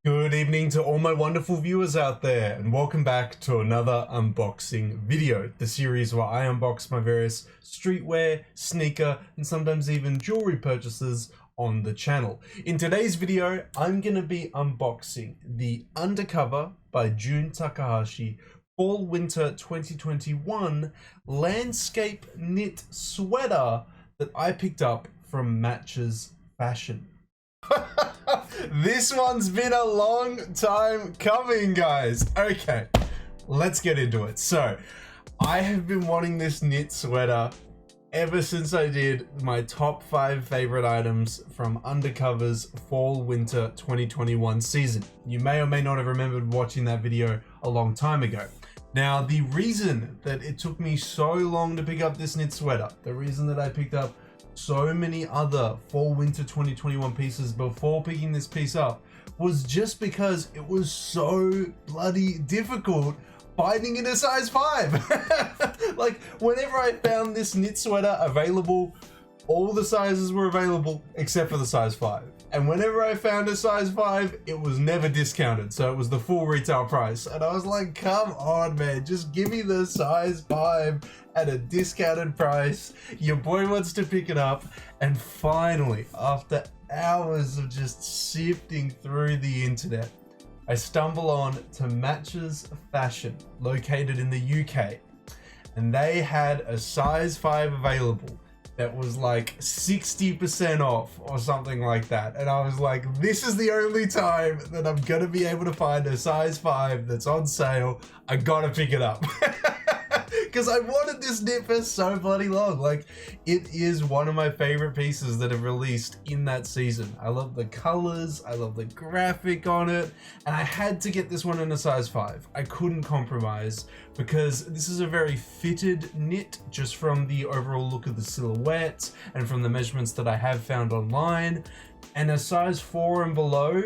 Good evening to all my wonderful viewers out there, and welcome back to another unboxing video, the series where I unbox my various streetwear, sneaker, and sometimes even jewelry purchases on the channel. In today's video, I'm going to be unboxing the Undercover by Jun Takahashi Fall Winter 2021 landscape knit sweater that I picked up from Matches Fashion. This one's been a long time coming, guys. Okay, let's get into it. So, I have been wanting this knit sweater ever since I did my top 5 favorite items from Undercover's Fall Winter 2021 season. You may or may not have remembered watching that video a long time ago. Now, the reason that it took me so long to pick up this knit sweater, the reason that I picked up so many other Fall Winter 2021 pieces before picking this piece up was just because it was so bloody difficult finding in a size 5. Like, whenever I found this knit sweater available, all the sizes were available except for the size 5. And whenever I found a size 5, it was never discounted, so it was the full retail price. And I was like, come on, man, just give me the size 5 at a discounted price. Your boy wants to pick it up. And finally, after hours of just sifting through the internet, I stumble on to Matches Fashion, located in the UK. And they had a size 5 available that was like 60% off or something like that. And I was like, this is the only time that I'm gonna be able to find a size 5 that's on sale. I gotta pick it up. Because I wanted this knit for so bloody long. Like, it is one of my favorite pieces that have released in that season. I love the colors, I love the graphic on it, and I had to get this one in a size 5. I couldn't compromise because this is a very fitted knit just from the overall look of the silhouette and from the measurements that I have found online. And a size 4 and below,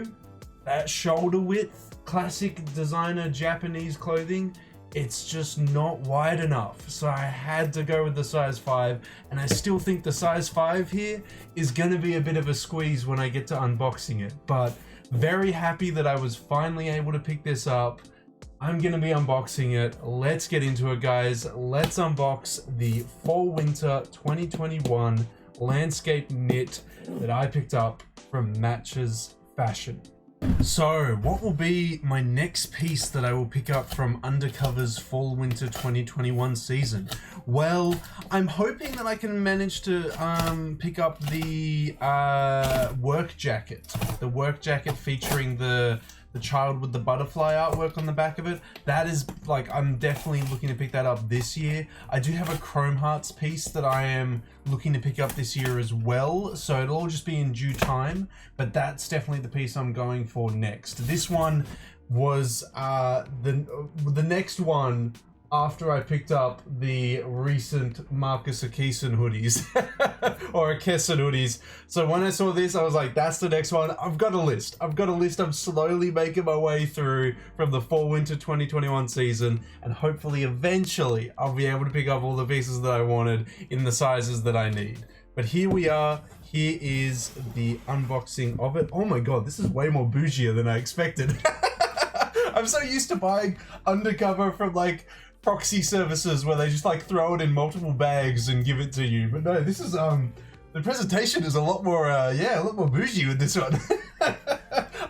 that shoulder width, classic designer Japanese clothing, it's just not wide enough, so I had to go with the size 5, and I still think the size 5 here is going to be a bit of a squeeze when I get to unboxing it, but very happy that I was finally able to pick this up. I'm going to be unboxing it. Let's get into it, guys. Let's unbox the Fall Winter 2021 landscape knit that I picked up from Matches Fashion. So, what will be my next piece that I will pick up from Undercover's Fall Winter 2021 season? Well, I'm hoping that I can manage to pick up the work jacket. The work jacket featuring the child with the butterfly artwork on the back of it. That is, like, I'm definitely looking to pick that up this year. I do have a Chrome Hearts piece that I am looking to pick up this year as well, so it'll all just be in due time, but that's definitely the piece I'm going for next. This one was the next one after I picked up the recent Marcus Akison hoodies or Akison hoodies. So when I saw this, I was like, that's the next one. I've got a list. I'm slowly making my way through from the Fall Winter 2021 season, and hopefully eventually I'll be able to pick up all the pieces that I wanted in the sizes that I need. But here we are. Here is the unboxing of it. Oh my god, this is way more bougier than I expected. I'm so used to buying Undercover from like proxy services where they just like throw it in multiple bags and give it to you. But no, this is the presentation is a lot more a lot more bougie with this one.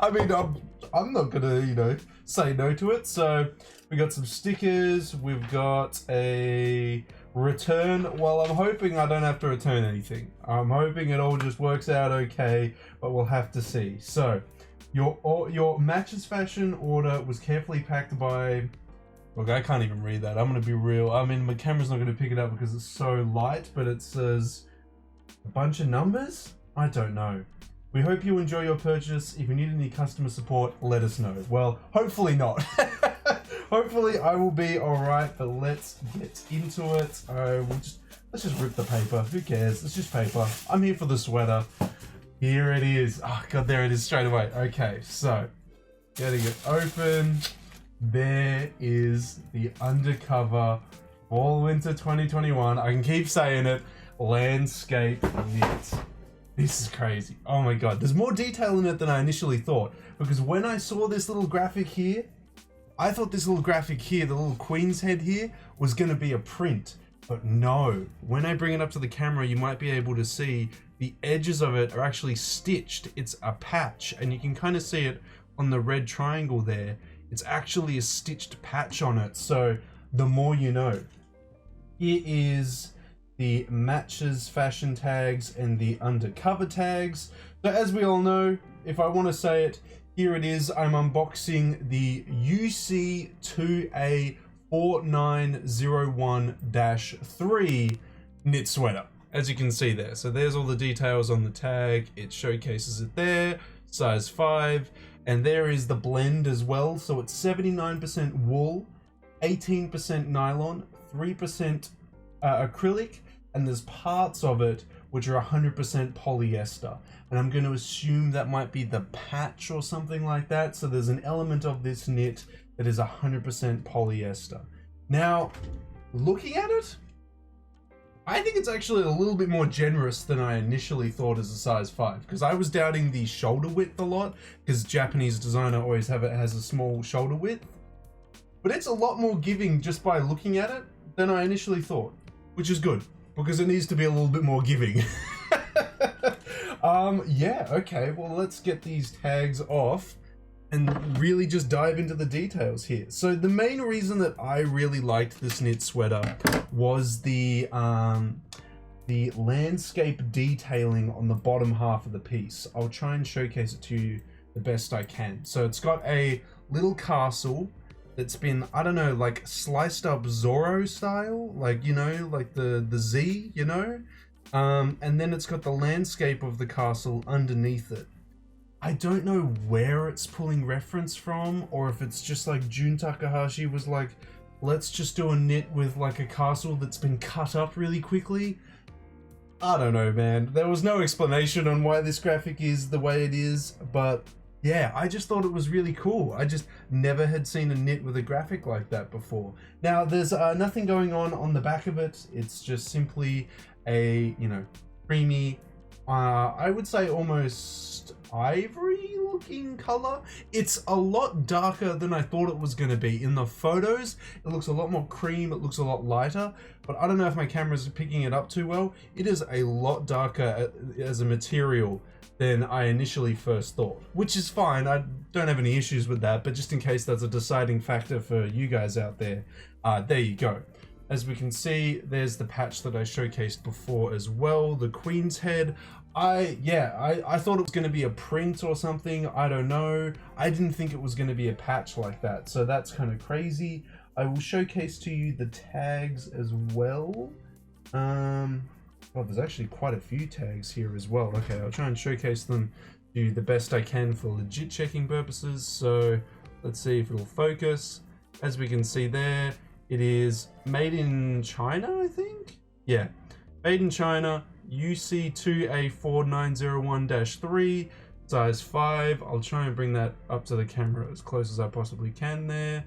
I mean, I'm not gonna, you know, say no to it. So we got some stickers, we've got a return. Well, I'm hoping I don't have to return anything. I'm hoping it all just works out okay, but we'll have to see. So your Matches Fashion order was carefully packed by, look, I can't even read that. I'm going to be real. I mean, my camera's not going to pick it up because it's so light, but it says a bunch of numbers? I don't know. We hope you enjoy your purchase. If you need any customer support, let us know. Well, hopefully not. Hopefully I will be alright, but let's get into it. Let's just rip the paper. Who cares? It's just paper. I'm here for the sweater. Here it is. Oh, God, there it is straight away. Okay, so getting it open. There is the Undercover Fall Winter 2021. I can keep saying it. Landscape knit. This is crazy. Oh my god, there's more detail in it than I initially thought. Because when I saw this little graphic here, I thought this little graphic here, the little queen's head here, was gonna be a print. But no, when I bring it up to the camera, you might be able to see the edges of it are actually stitched. It's a patch, and you can kind of see it on the red triangle there. It's actually a stitched patch on it, so the more you know. Here is the matches fashion tags and the undercover tags. So as we all know, if I want to say it, here it is. I'm unboxing the UC2A 4901-3 knit sweater, as you can see there. So there's all the details on the tag. It showcases it there, size 5, and there is the blend as well. So it's 79% wool, 18% nylon, 3% acrylic, and there's parts of it which are 100% polyester. And I'm going to assume that might be the patch or something like that. So there's an element of this knit that is 100% polyester. Now, looking at it, I think it's actually a little bit more generous than I initially thought as a size 5, because I was doubting the shoulder width a lot, because Japanese designer always has a small shoulder width. But it's a lot more giving just by looking at it than I initially thought, which is good, because it needs to be a little bit more giving. Yeah, okay, well, let's get these tags off and really just dive into the details here. So the main reason that I really liked this knit sweater was the landscape detailing on the bottom half of the piece. I'll try and showcase it to you the best I can. So it's got a little castle that's been, I don't know, like sliced up Zorro style, like, you know, like the Z, you know? And then it's got the landscape of the castle underneath it. I don't know where it's pulling reference from, or if it's just like Jun Takahashi was like, let's just do a knit with like a castle that's been cut up really quickly. I don't know, man. There was no explanation on why this graphic is the way it is, but yeah, I just thought it was really cool. I just never had seen a knit with a graphic like that before. Now, there's nothing going on the back of it. It's just simply a, you know, creamy, I would say almost ivory looking color. It's a lot darker than I thought it was going to be. In the photos, it looks a lot more cream, it looks a lot lighter, but I don't know if my camera's picking it up too well. It is a lot darker as a material than I initially first thought, which is fine. I don't have any issues with that, but just in case that's a deciding factor for you guys out there, there you go. As we can see, there's the patch that I showcased before as well, the Queen's head. I thought it was going to be a print or something. I don't know. I didn't think it was going to be a patch like that, so that's kind of crazy. I will showcase to you the tags as well. Well, there's actually quite a few tags here as well. Okay, I'll try and showcase them to you the best I can for legit checking purposes. So let's see if it'll focus. As we can see there, it is made in China, I think? Yeah, made in China, UC2A4901-3, size 5. I'll try and bring that up to the camera as close as I possibly can there.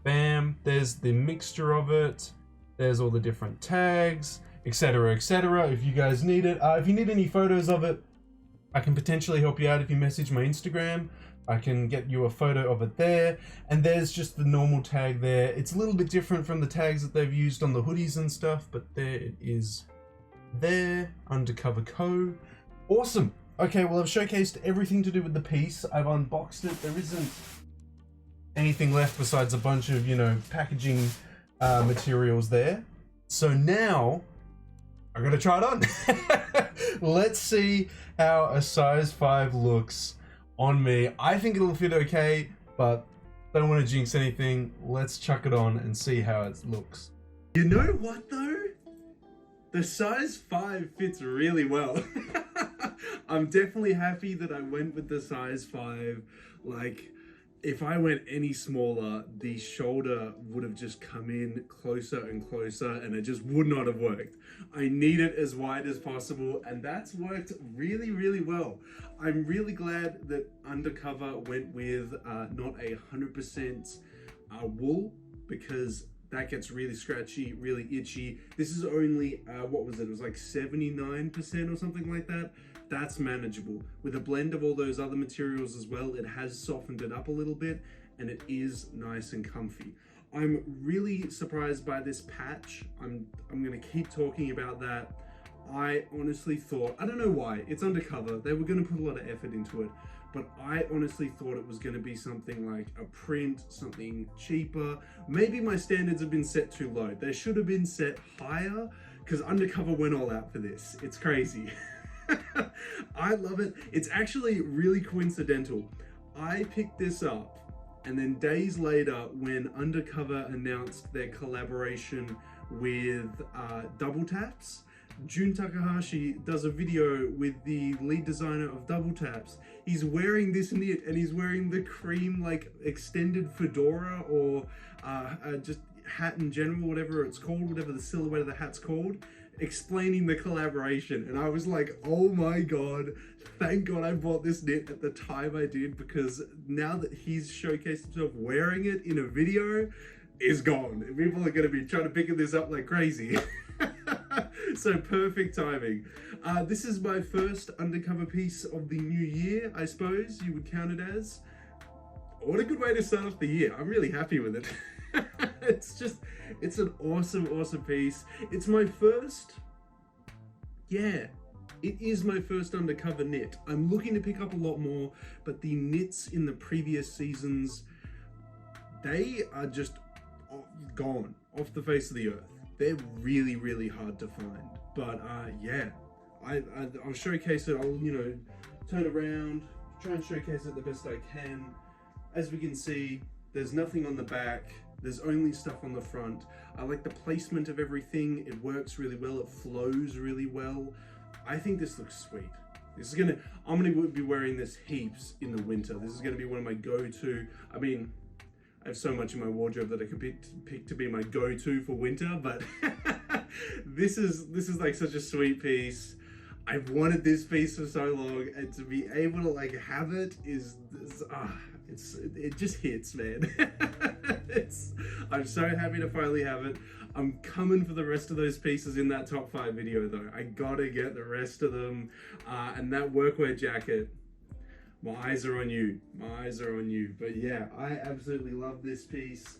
Bam, there's the mixture of it. There's all the different tags, etc, etc. If you guys need it, if you need any photos of it, I can potentially help you out if you message my Instagram. I can get you a photo of it there, and there's just the normal tag there. It's a little bit different from the tags that they've used on the hoodies and stuff, but there it is there, Undercover Co. Awesome. Okay, well, I've showcased everything to do with the piece. I've unboxed it. There isn't anything left besides a bunch of, you know, packaging materials there. So now I'm gonna try it on. Let's see how a size 5 looks on me. I think it'll fit okay, but don't want to jinx anything. Let's chuck it on and see how it looks. You know what though? The size 5 fits really well. I'm definitely happy that I went with the size 5. Like, if I went any smaller, the shoulder would have just come in closer and closer, and it just would not have worked. I need it as wide as possible, and that's worked really, really well. I'm really glad that Undercover went with not 100% wool, because that gets really scratchy, really itchy. This is only, what was it? It was like 79% or something like that. that's manageable. With a blend of all those other materials as well, it has softened it up a little bit, and it is nice and comfy. I'm really surprised by this patch. I'm gonna keep talking about that. I honestly thought, I don't know why, it's undercover. They were gonna put a lot of effort into it, but I honestly thought it was gonna be something like a print, something cheaper. Maybe my standards have been set too low. They should have been set higher, because Undercover went all out for this. It's crazy. I love it. It's actually really coincidental. I picked this up, and then days later, when Undercover announced their collaboration with Double Taps, Jun Takahashi does a video with the lead designer of Double Taps. He's wearing this knit, and he's wearing the cream like extended fedora, or just hat in general, whatever it's called, whatever the silhouette of the hat's called, explaining the collaboration. And I was like, oh my god, thank god I bought this knit at the time I did, because now that he's showcased himself wearing it in a video, is gone. People are going to be trying to pick this up like crazy. So perfect timing. This is my first Undercover piece of the new year, I suppose you would count it as. What a good way to start off the year. I'm really happy with it. It's an awesome piece. It's my first, it is my first Undercover knit. I'm looking to pick up a lot more, but the knits in the previous seasons, they are just gone off the face of the earth. They're really hard to find. But I'll showcase it. I'll, turn around, try and showcase it the best I can. As we can see, there's nothing on the back. There's only stuff on the front. I like the placement of everything. It works really well. It flows really well. I think this looks sweet. I'm gonna be wearing this heaps in the winter. This is gonna be one of my go-to. I mean, I have so much in my wardrobe that I could pick to be my go-to for winter, but this is like such a sweet piece. I've wanted this piece for so long, and to be able to like have it it just hits, man. I'm so happy to finally have it. I'm coming for the rest of those pieces in that top 5 video though. I gotta get the rest of them. And that workwear jacket, my eyes are on you. My eyes are on you. But yeah, I absolutely love this piece.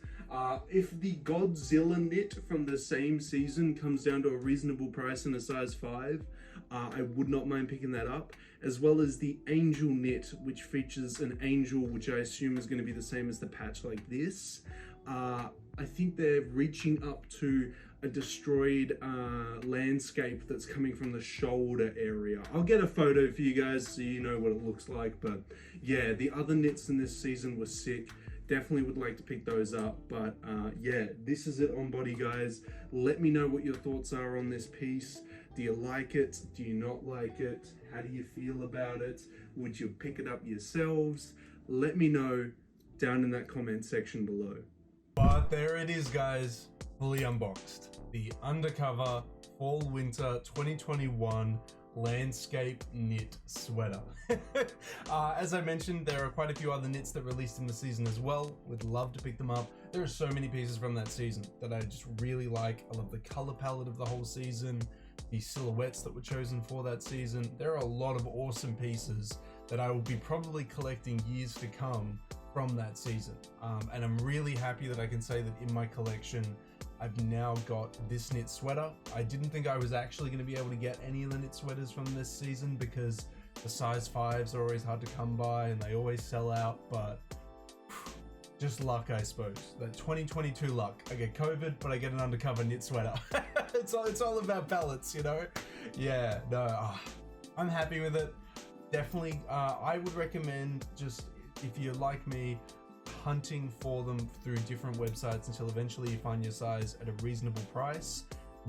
If the Godzilla knit from the same season comes down to a reasonable price in a size 5, I would not mind picking that up, as well as the Angel knit, which features an angel, which I assume is going to be the same as the patch like this. I think they're reaching up to a destroyed landscape that's coming from the shoulder area. I'll get a photo for you guys so you know what it looks like, but yeah, the other knits in this season were sick. Definitely would like to pick those up, but yeah, this is it on body, guys. Let me know what your thoughts are on this piece. Do you like it? Do you not like it? How do you feel about it? Would you pick it up yourselves? Let me know down in that comment section below. But there it is, guys, fully unboxed. The Undercover Fall Winter 2021 landscape knit sweater. As I mentioned, there are quite a few other knits that released in the season as well. Would love to pick them up. There are so many pieces from that season that I just really like. I love the color palette of the whole season, the silhouettes that were chosen for that season. There are a lot of awesome pieces that I will be probably collecting years to come from that season. And I'm really happy that I can say that in my collection, I've now got this knit sweater. I didn't think I was actually going to be able to get any of the knit sweaters from this season because the size 5s are always hard to come by and they always sell out, but just luck, I suppose. That 2022 luck. I get COVID, but I get an Undercover knit sweater. It's all about balance, you know? Yeah, no, I'm happy with it. Definitely, I would recommend, just if you're like me, hunting for them through different websites until eventually you find your size at a reasonable price.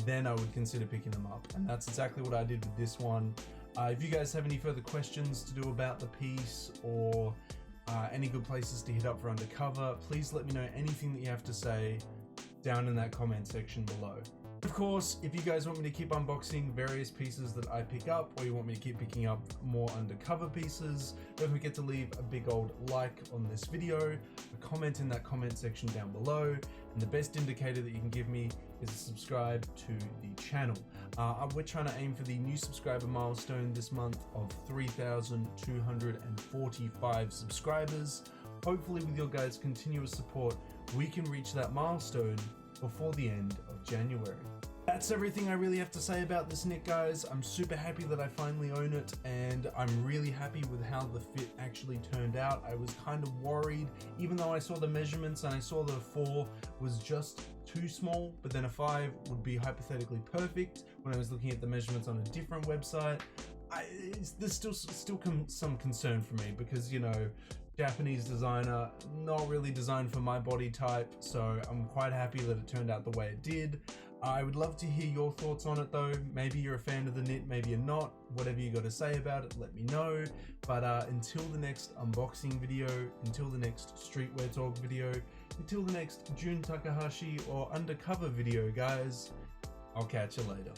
Then I would consider picking them up, and that's exactly what I did with this one. If you guys have any further questions to do about the piece, or any good places to hit up for Undercover, please let me know anything that you have to say down in that comment section below. Of course, if you guys want me to keep unboxing various pieces that I pick up, or you want me to keep picking up more undercover pieces, don't forget to leave a big old like on this video, a comment in that comment section down below, and the best indicator that you can give me is to subscribe to the channel. We're trying to aim for the new subscriber milestone this month of 3,245 subscribers. Hopefully with your guys' continuous support, we can reach that milestone before the end of January. That's everything I really have to say about this knit, guys. I'm super happy that I finally own it, and I'm really happy with how the fit actually turned out. I was kind of worried, even though I saw the measurements and I saw that a 4 was just too small, but then a 5 would be hypothetically perfect. When I was looking at the measurements on a different website, there's still some concern for me, because, you know, Japanese designer, not really designed for my body type, so I'm quite happy that it turned out the way it did. I would love to hear your thoughts on it though. Maybe you're a fan of the knit, maybe you're not. Whatever you got to say about it, let me know. But until the next unboxing video, until the next streetwear talk video, until the next Jun Takahashi or undercover video, guys, I'll catch you later.